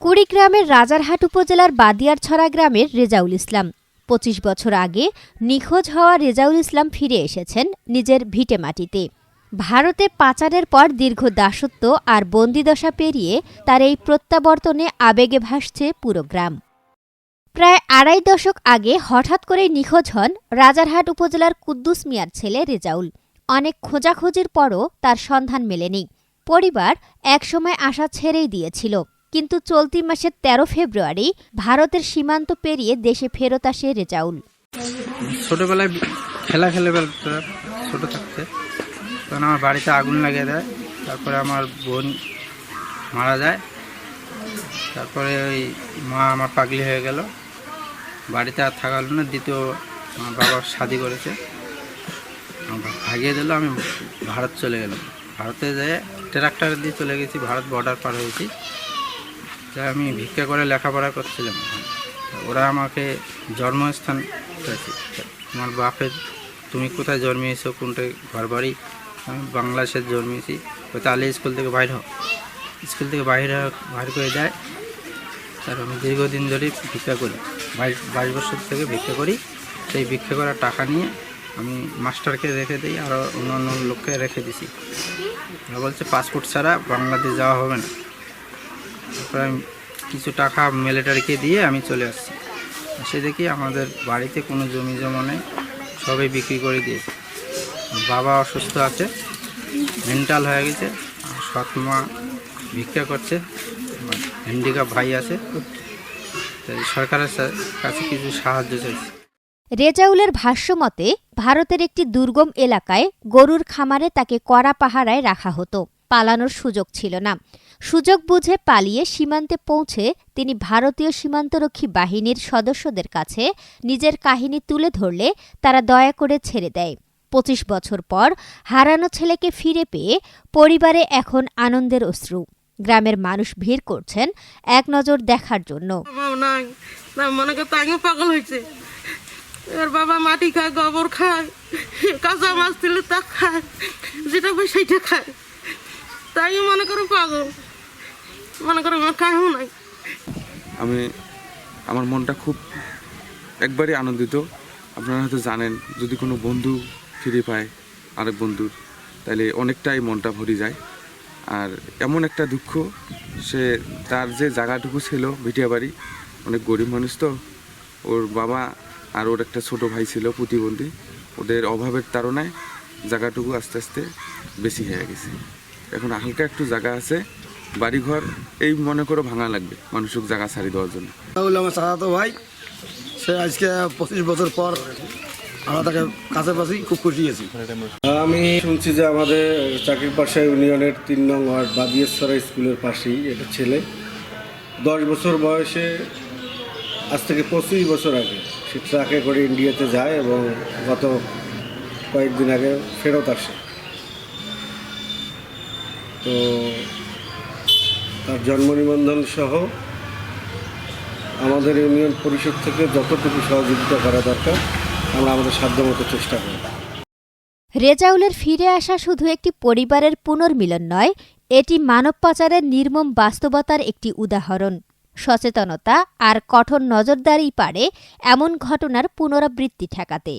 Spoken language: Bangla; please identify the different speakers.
Speaker 1: কুড়িগ্রামের রাজারহাট উপজেলার বাদিয়ারছড়া গ্রামের রেজাউল ইসলাম ২৫ বছর আগে নিখোঁজ হওয়া রেজাউল ইসলাম ফিরে এসেছেন নিজের ভিটেমাটিতে। ভারতে পাচারের পর দীর্ঘ দাসত্ব আর বন্দিদশা পেরিয়ে তার এই প্রত্যাবর্তনে আবেগে ভাসছে পুরো গ্রাম। প্রায় আড়াই দশক আগে হঠাৎ করেই নিখোঁজ হন রাজারহাট উপজেলার কুদ্দুস মিয়ার ছেলে রেজাউল। অনেক খোঁজাখুঁজির পরও তার সন্ধান মেলেনি। পরিবার একসময় আশা ছেড়েই দিয়েছিল, কিন্তু চলতি মাসের ১৩ ফেব্রুয়ারি ভারতের সীমান্ত পেরিয়ে দেশে ফেরত আসে রেজাউল।
Speaker 2: ছোটবেলায় খেলা খেলে ছোট থাকতে তখন আমার বাড়িতে আগুন লাগিয়ে দেয়। তারপরে আমার বোন মারা যায়। তারপরে ওই মা আমার পাগলি হয়ে গেল, বাড়িতে আর থাকা হলো না। দ্বিতীয় আমার বাবা শাদি করেছে, আমার ভাগিয়ে দিল। আমি ভারত চলে গেলাম। ভারতে যেয়ে ট্রাক্টর দিয়ে চলে গেছি, ভারত বর্ডার পার হয়েছি। যা আমি ভিক্ষা করে লেখাপড়া করছিলাম। ওরা আমাকে জন্মস্থান পেয়েছি। আমার বাপের তুমি কোথায় জন্মিয়েছো, কোনটায় ঘর বাড়ি? আমি বাংলাদেশে জন্মিয়েছি। ওই তাহলে স্কুল থেকে বাইর হও, স্কুল থেকে বাইরে করে দেয়। তার আমি দীর্ঘদিন ধরে ভিক্ষা করি, 22 বছর থেকে ভিক্ষা করি। সেই ভিক্ষা করার টাকা নিয়ে আমি মাস্টারকে রেখে দিই, আরও অন্যান্য লোককে রেখে দিছি। ওরা বলছে পাসপোর্ট ছাড়া বাংলাদেশ যাওয়া হবে না। তারপরে আমি কিছু টাকা মিলিটারিকে দিয়ে আমি চলে আসছি। সে দেখি আমাদের বাড়িতে কোনো জমি জমা নেই, সবই বিক্রি করে দিয়েছে। বাবা অসুস্থ আছে, মেন্টাল হয়ে গেছে। সৎ মা ভিক্ষা করছে, হ্যান্ডিক্যাপ ভাই আছে। তাই সরকারের কাছে কিছু সাহায্য চাইছে।
Speaker 1: রেজাউলের ভাষ্যমতে ভারতের একটি দুর্গম এলাকায় গরুর খামারে তাকে কড়া পাহারায় রাখা হতো। পালানোর সুযোগ ছিল না। সুযোগ বুঝে পালিয়ে সীমান্তে পৌঁছে তিনি ভারতীয় সীমান্তরক্ষী বাহিনীর সদস্যদের কাছে নিজের কাহিনী তুলে ধরলে তারা দয়া করে ছেড়ে দেয়। ২৫ বছর পর হারানো ছেলেকে ফিরে পেয়ে পরিবারে এখন আনন্দের অশ্রু। গ্রামের মানুষ ভিড় করছেন এক নজর দেখার জন্য।
Speaker 3: পাগল হয়েছে, এর বাবা মাটি খায়, গোবর খায়, কাঁচা মাছ দিলে তা খায়, যেটা পাই সেইটা খায়। তাই মনে করো পাগল, মনে করো আমার কাহিও নাই।
Speaker 4: আমার মনটা খুব একবারই আনন্দিত। আপনারা হয়তো জানেন, যদি কোনো বন্ধু ফিরে পায় আরেক বন্ধুর, তাহলে অনেকটাই মনটা ভরে যায়। আর এমন একটা দুঃখ, সে তার যে জায়গাটুকু ছিল ভিটিয়া বাড়ি, অনেক গরিব মানুষ তো, ওর বাবা আর ওর একটা ছোট ভাই ছিল প্রতিবন্ধী। ওদের অভাবের তাড়নায় জায়গাটুকু আস্তে আস্তে বেশি হয়ে গেছে। এখন হালকা একটু জায়গা আছে, বাড়িঘর এই মনে করো ভাঙা লাগবে মানুষকে জায়গা ছাড়ি দেওয়ার জন্য।
Speaker 5: আমার চাচাতো ভাই, সে আজকে 25 বছর পর আমরা তাকে কাছে পাচ্ছি, খুব খুশি আছি।
Speaker 6: আমি শুনছি যে আমাদের চাকরির পাশে ইউনিয়নের 3 নং ওয়ার্ড বাদিয়ারছড়া স্কুলের পাশেই এটা ছেলে 10 বছর বয়সে, আজ থেকে 25 বছর আগে সে ট্রাকে করে ইন্ডিয়াতে যায় এবং গত কয়েকদিন আগে ফেরত আসে। তো তার জন্ম নিবন্ধন সহ আমাদের ইউনিয়ন পরিষদ থেকে যতটুকু সহযোগিতা করা দরকার আমরা আমাদের সাধ্যমতো চেষ্টা করি।
Speaker 1: রেজাউলের ফিরে আসা শুধু একটি পরিবারের পুনর্মিলন নয়, এটি মানব পাচারের নির্মম বাস্তবতার একটি উদাহরণ। সচেতনতা আর কঠোর নজরদারি পারে এমন ঘটনার পুনরাবৃত্তি ঠেকাতে।